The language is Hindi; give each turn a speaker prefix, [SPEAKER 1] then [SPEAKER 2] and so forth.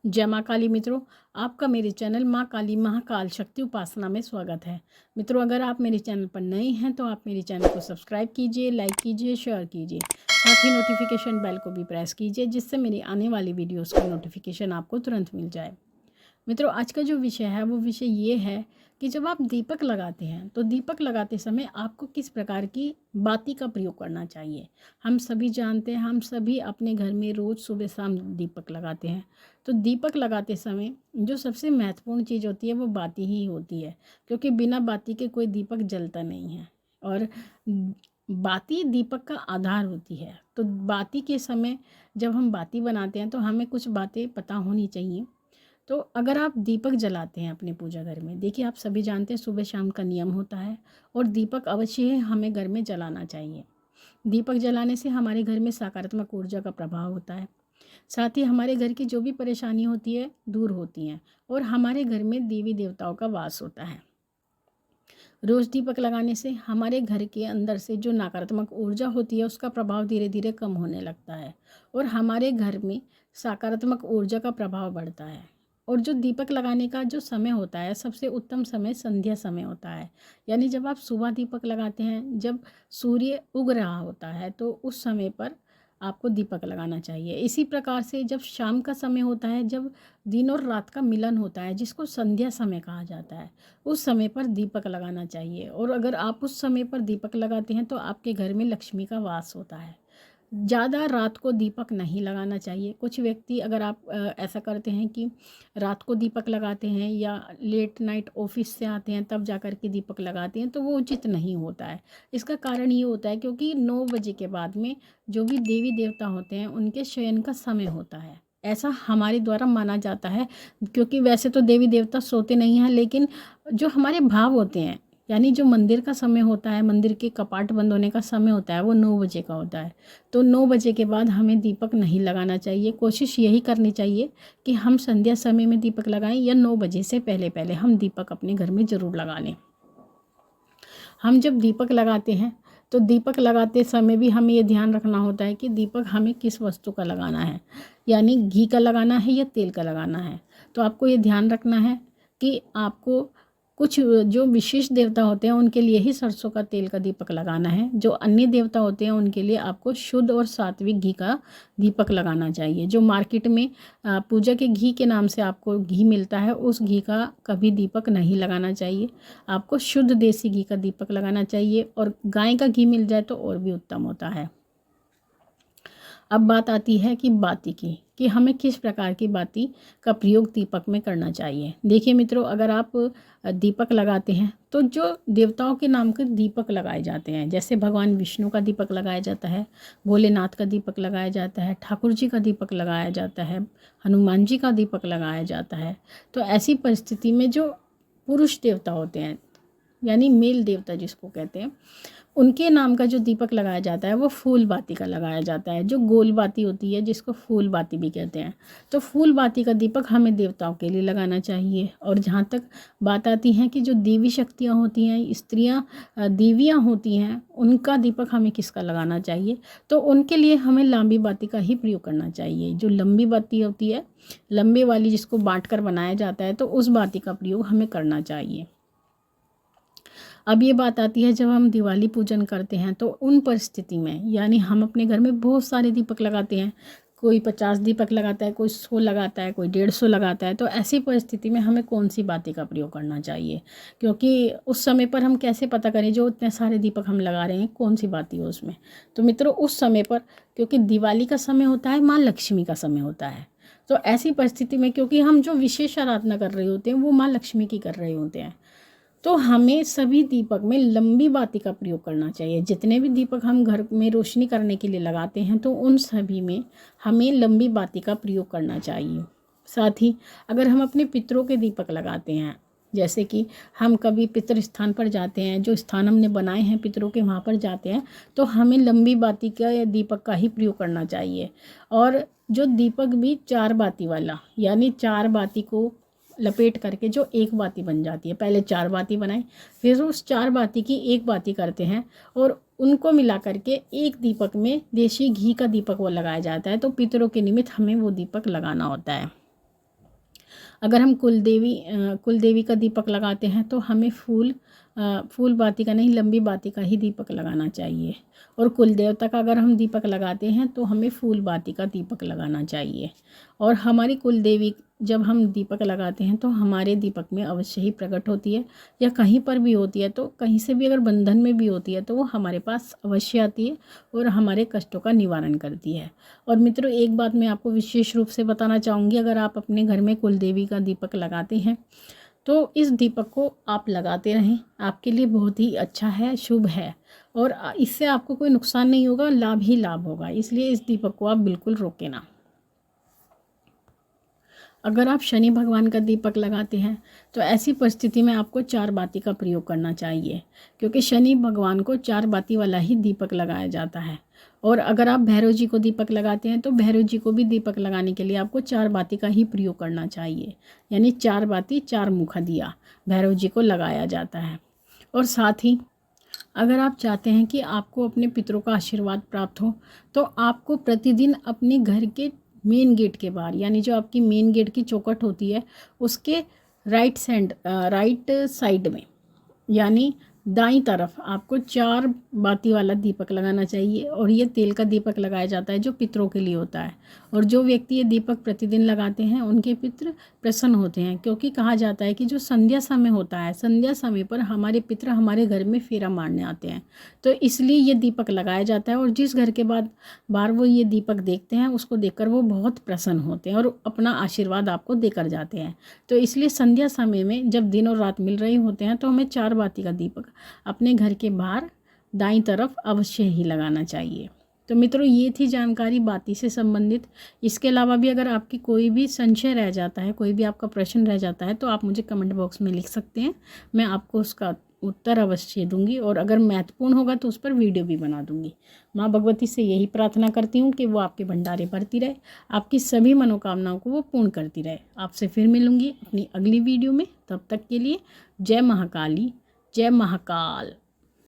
[SPEAKER 1] जय माँ काली मित्रों, आपका मेरे चैनल माँ काली महाकाल शक्ति उपासना में स्वागत है। मित्रों, अगर आप मेरे चैनल पर नए हैं तो आप मेरे चैनल को सब्सक्राइब कीजिए, लाइक कीजिए, शेयर कीजिए। साथ ही नोटिफिकेशन बेल को भी प्रेस कीजिए, जिससे मेरी आने वाली वीडियोस का नोटिफिकेशन आपको तुरंत मिल जाए। मित्रों, आज का जो विषय है वो विषय ये है कि जब आप दीपक लगाते हैं तो दीपक लगाते समय आपको किस प्रकार की बाती का प्रयोग करना चाहिए। हम सभी जानते हैं, हम सभी अपने घर में रोज़ सुबह शाम दीपक लगाते हैं। तो दीपक लगाते समय जो सबसे महत्वपूर्ण चीज़ होती है वो बाती ही होती है, क्योंकि बिना बाती के कोई दीपक जलता नहीं है। और बाती दीपक का आधार होती है। तो बाती के समय जब हम बाती बनाते हैं तो हमें कुछ बातें पता होनी चाहिए। तो अगर आप दीपक जलाते हैं अपने पूजा घर में, देखिए आप सभी जानते हैं सुबह शाम का नियम होता है और दीपक अवश्य ही हमें घर में जलाना चाहिए। दीपक जलाने से हमारे घर में सकारात्मक ऊर्जा का प्रभाव होता है। साथ ही हमारे घर की जो भी परेशानी होती है दूर होती हैं और हमारे घर में देवी देवताओं का वास होता है। रोज़ दीपक लगाने से हमारे घर के अंदर से जो नकारात्मक ऊर्जा होती है उसका प्रभाव धीरे धीरे कम होने लगता है और हमारे घर में सकारात्मक ऊर्जा का प्रभाव बढ़ता है। और जो दीपक लगाने का जो समय होता है, सबसे उत्तम समय संध्या समय होता है। यानी जब आप सुबह दीपक लगाते हैं, जब सूर्य उग रहा होता है, तो उस समय पर आपको दीपक लगाना चाहिए। इसी प्रकार से जब शाम का समय होता है, जब दिन और रात का मिलन होता है, जिसको संध्या समय कहा जाता है, उस समय पर दीपक लगाना चाहिए। और अगर आप उस समय पर दीपक लगाते हैं तो आपके घर में लक्ष्मी का वास होता है। ज़्यादा रात को दीपक नहीं लगाना चाहिए। कुछ व्यक्ति, अगर आप ऐसा करते हैं कि रात को दीपक लगाते हैं या लेट नाइट ऑफिस से आते हैं तब जा कर के दीपक लगाते हैं, तो वो उचित नहीं होता है। इसका कारण ये होता है क्योंकि 9 बजे के बाद में जो भी देवी देवता होते हैं उनके शयन का समय होता है, ऐसा हमारे द्वारा माना जाता है। क्योंकि वैसे तो देवी देवता सोते नहीं हैं, लेकिन जो हमारे भाव होते हैं, यानी जो मंदिर का समय होता है, मंदिर के कपाट बंद होने का समय होता है, वो 9 बजे का होता है। तो 9 बजे के बाद हमें दीपक नहीं लगाना चाहिए। कोशिश यही करनी चाहिए कि हम संध्या समय में दीपक लगाएं या 9 बजे से पहले पहले हम दीपक अपने घर में ज़रूर लगा लें। हम जब दीपक लगाते हैं तो दीपक लगाते समय भी हमें ये ध्यान रखना होता है कि दीपक हमें किस वस्तु का लगाना है, यानी घी का लगाना है या तेल का लगाना है। तो आपको ये ध्यान रखना है कि आपको कुछ जो विशेष देवता होते हैं उनके लिए ही सरसों का तेल का दीपक लगाना है। जो अन्य देवता होते हैं उनके लिए आपको शुद्ध और सात्विक घी का दीपक लगाना चाहिए। जो मार्केट में पूजा के घी के नाम से आपको घी मिलता है, उस घी का कभी दीपक नहीं लगाना चाहिए। आपको शुद्ध देसी घी का दीपक लगाना चाहिए और गाय का घी मिल जाए तो और भी उत्तम होता है। अब बात आती है कि बाती की, कि हमें किस प्रकार की बाती का प्रयोग दीपक में करना चाहिए। देखिए मित्रों, अगर आप दीपक लगाते हैं तो जो देवताओं के नाम के दीपक लगाए जाते हैं, जैसे भगवान विष्णु का दीपक लगाया जाता है, भोलेनाथ का दीपक लगाया जाता है, ठाकुर जी का दीपक लगाया जाता है, हनुमान जी का दीपक लगाया जाता है। तो ऐसी परिस्थिति में जो पुरुष देवता होते हैं, यानी मेल देवता जिसको कहते हैं, उनके नाम का जो दीपक लगाया जाता है वो फूल बाती का लगाया जाता है, जो गोल बाती होती है जिसको फूल बाती भी कहते हैं। तो फूल बाती का दीपक हमें देवताओं के लिए लगाना चाहिए। और जहाँ तक बात आती है कि जो देवी शक्तियाँ होती हैं, स्त्रियाँ देवियाँ होती हैं, उनका दीपक हमें किसका लगाना चाहिए, तो उनके लिए हमें लंबी बाती का ही प्रयोग करना चाहिए। जो लंबी बाती होती है, लंबे वाली जिसको बाँट कर बनाया जाता है, तो उस बाती का प्रयोग हमें करना चाहिए। अब ये बात आती है जब हम दिवाली पूजन करते हैं तो उन परिस्थिति में, यानी हम अपने घर में बहुत सारे दीपक लगाते हैं, कोई 50 दीपक लगाता है, कोई 100 लगाता है, कोई 150 लगाता है। तो ऐसी परिस्थिति में हमें कौन सी बाती का प्रयोग करना चाहिए, क्योंकि उस समय पर हम कैसे पता करें जो इतने सारे दीपक हम लगा रहे हैं कौन सी बाती हो उसमें। तो मित्रों, उस समय पर, क्योंकि दिवाली का समय होता है, माँ लक्ष्मी का समय होता है, तो ऐसी परिस्थिति में क्योंकि हम जो विशेष आराधना कर रहे होते हैं वो माँ लक्ष्मी की कर रहे होते हैं, तो हमें सभी दीपक में लंबी बाती का प्रयोग करना चाहिए। जितने भी दीपक हम घर में रोशनी करने के लिए लगाते हैं तो उन सभी में हमें लंबी बाती का प्रयोग करना चाहिए। साथ ही अगर हम अपने पितरों के दीपक लगाते हैं, जैसे कि हम कभी पितृ स्थान पर जाते हैं, जो स्थान हमने बनाए हैं पितरों के, वहाँ पर जाते हैं, तो हमें लंबी बाती का या दीपक का ही प्रयोग करना चाहिए। और जो दीपक भी 4 बाती वाला, यानी 4 बाती को लपेट करके जो एक बाती बन जाती है, पहले 4 बाती बनाएं, फिर उस 4 बाती की एक बाती करते हैं और उनको मिला करके एक दीपक में देसी घी का दीपक वो लगाया जाता है। तो पितरों के निमित्त हमें वो दीपक लगाना होता है। अगर हम कुल देवी का दीपक लगाते हैं तो हमें फूल बाती का नहीं, लंबी बाती का ही दीपक लगाना चाहिए। और कुल देवता का अगर हम दीपक लगाते हैं तो हमें फूल बाती का दीपक लगाना चाहिए। और हमारी कुल देवी जब हम दीपक लगाते हैं तो हमारे दीपक में अवश्य ही प्रकट होती है, या कहीं पर भी होती है तो कहीं से भी अगर बंधन में भी होती है तो वो हमारे पास अवश्य आती है और हमारे कष्टों का निवारण करती है। और मित्रों, एक बात मैं आपको विशेष रूप से बताना चाहूँगी, अगर आप अपने घर में कुल देवी का दीपक लगाते हैं तो इस दीपक को आप लगाते रहें, आपके लिए बहुत ही अच्छा है, शुभ है, और इससे आपको कोई नुकसान नहीं होगा, लाभ ही लाभ होगा। इसलिए इस दीपक को आप बिल्कुल रोकें ना। अगर आप शनि भगवान का दीपक लगाते हैं तो ऐसी परिस्थिति में आपको 4 बाती का प्रयोग करना चाहिए, क्योंकि शनि भगवान को 4 बाती वाला ही दीपक लगाया जाता है। और अगर आप भैरव जी को दीपक लगाते हैं तो भैरव जी को भी दीपक लगाने के लिए आपको 4 बाती का ही प्रयोग करना चाहिए, यानी 4 बाती 4 मुखा दिया भैरव जी को लगाया जाता है। और साथ ही अगर आप चाहते हैं कि आपको अपने पितरों का आशीर्वाद प्राप्त हो तो आपको प्रतिदिन अपने घर के मेन गेट के बाहर, यानी जो आपकी मेन गेट की चौखट होती है उसके राइट साइड में, यानी दाईं तरफ आपको 4 बाती वाला दीपक लगाना चाहिए। और ये तेल का दीपक लगाया जाता है जो पितरों के लिए होता है। और जो व्यक्ति ये दीपक प्रतिदिन लगाते हैं उनके पितृ प्रसन्न होते हैं, क्योंकि कहा जाता है कि जो संध्या समय होता है, संध्या समय पर हमारे पितृ हमारे घर में फेरा मारने आते हैं, तो इसलिए ये दीपक लगाया जाता है। और जिस घर के बाहर वो ये दीपक देखते हैं उसको देखकर वो बहुत प्रसन्न होते हैं और अपना आशीर्वाद आपको देकर जाते हैं। तो इसलिए संध्या समय में जब दिन और रात मिल रहे होते हैं तो हमें 4 बाती का दीपक अपने घर के बाहर दाईं तरफ अवश्य ही लगाना चाहिए। तो मित्रों, ये थी जानकारी बाती से संबंधित। इसके अलावा भी अगर आपकी कोई भी संशय रह जाता है, कोई भी आपका प्रश्न रह जाता है तो आप मुझे कमेंट बॉक्स में लिख सकते हैं, मैं आपको उसका उत्तर अवश्य दूंगी। और अगर महत्वपूर्ण होगा तो उस पर वीडियो भी बना दूंगी। माँ भगवती से यही प्रार्थना करती हूँ कि वो आपके भंडारे भरती रहे, आपकी सभी मनोकामनाओं को वो पूर्ण करती रहे। आपसे फिर मिलूंगी अपनी अगली वीडियो में, तब तक के लिए जय महाकाली, जय महाकाल।